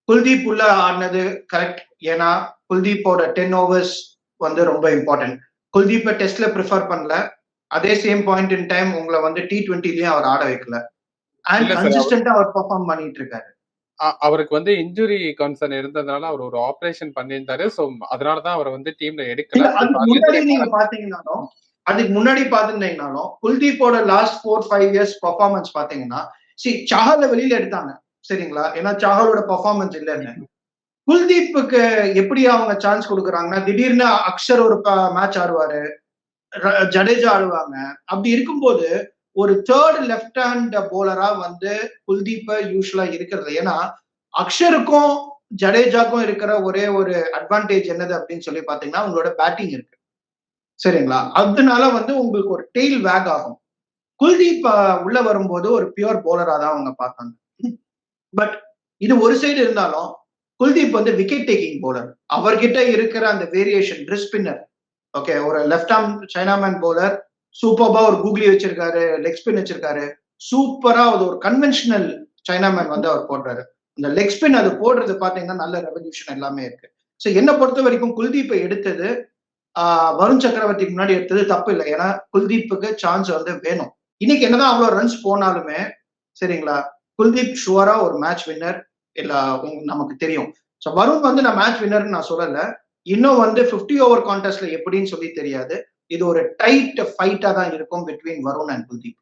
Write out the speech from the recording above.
குல்தீப் உள்ள ஆடினது கரெக்ட். ஏன்னா குல்தீப்போட 10 ஓவர்ஸ் வந்து ரொம்ப இம்பார்ட்டன்ட். குல்தீப்பை டெஸ்ட்ல ப்ரிஃபர் பண்ணல. அதே சேம் பாயிண்ட் இன் டைம் உங்களை வந்து T20லயும் அவர் ஆட வைக்கல. அண்ட் கன்சிஸ்டன்டா அவர் பெர்ஃபார்ம் பண்ணிட்டு இருக்காரு. அவருக்கு வந்து இன்ஜுரி கன்சர்ன் இருந்ததுனால அவர் ஒரு ஆபரேஷன் பண்ணியிருந்தாரு. சோ அதனாலதான் அவரை வந்து டீம்ல எடுக்கல. அதுக்கு முன்னாடி நீங்க பாத்தீங்கன்னாலும் குல்தீப்போட லாஸ்ட் 4-5 இயர்ஸ் பெர்ஃபார்மன்ஸ் பாத்தீங்கன்னா சாஹலை வெளியில எடுத்தாங்க சரிங்களா. ஏன்னா சாஹலோட பெர்ஃபார்மன்ஸ் இல்லைன்னு. குல்தீப்புக்கு எப்படி அவங்க சான்ஸ் கொடுக்குறாங்கன்னா திடீர்னு அக்ஷர் ஒரு மேட்ச் ஆடுவாரு, ஜடேஜா ஆடுவாங்க. அப்படி இருக்கும்போது ஒரு தேர்ட் லெஃப்ட் ஹேண்ட் போலரா வந்து குல்தீப் யூஸ்வலா இருக்கிறது. ஏன்னா அக்ஷருக்கும் ஜடேஜாக்கும் இருக்கிற ஒரே ஒரு அட்வான்டேஜ் என்னது அப்படின்னு சொல்லி பாத்தீங்கன்னா உங்களோட பேட்டிங் இருக்கு சரிங்களா. அதனால வந்து உங்களுக்கு ஒரு டெய்ல் வேக் ஆகும். குல்தீப் உள்ள வரும்போது ஒரு பியூர் போலரா தான் அவங்க பார்த்தாங்க. பட் இது ஒரு சைடு இருந்தாலும் குல்தீப் வந்து விக்கெட் டேக்கிங் போலர். அவர்கிட்ட இருக்கிற அந்த வேரியேஷன் ஸ்பின்னர். ஓகே, ஒரு லெஃப்ட் ஆர்ம் சைனாமேன் போலர் சூப்பர்பா ஒரு கூகுளி வச்சிருக்காரு, லெக் ஸ்பின் வச்சிருக்காரு. சூப்பரா அது ஒரு கன்வென்ஷனல் சைனாமேன் வந்து அவர் போடுறாரு. அந்த லெக் ஸ்பின் அது போடுறது பாத்தீங்கன்னா நல்ல ரெவல்யூஷன் எல்லாமே இருக்கு. ஸோ என்ன பொறுத்த வரைக்கும் குல்தீப்பை எடுத்தது வருண் சக்கரவர்த்திக்கு முன்னாடி எடுத்தது தப்பு இல்லை. ஏன்னா குல்தீப்புக்கு சான்ஸ் வந்து வேணும். இன்னைக்கு என்னதான் அவ்வளவு ரன்ஸ் போனாலுமே சரிங்களா, குல்தீப் ஷுவரா ஒரு மேட்ச் வின்னர் இல்ல நமக்கு தெரியும். ஸோ வருண் வந்து நான் மேட்ச் வின்னர்னு நான் சொல்லல. இன்னும் வந்து 50 ஓவர் கான்டெஸ்ட்ல எப்படின்னு சொல்லி தெரியாது. இது ஒரு டைட் ஃபைட்டா தான் இருக்கும் பிட்வீன் வருண் அண்ட் குல்தீப்.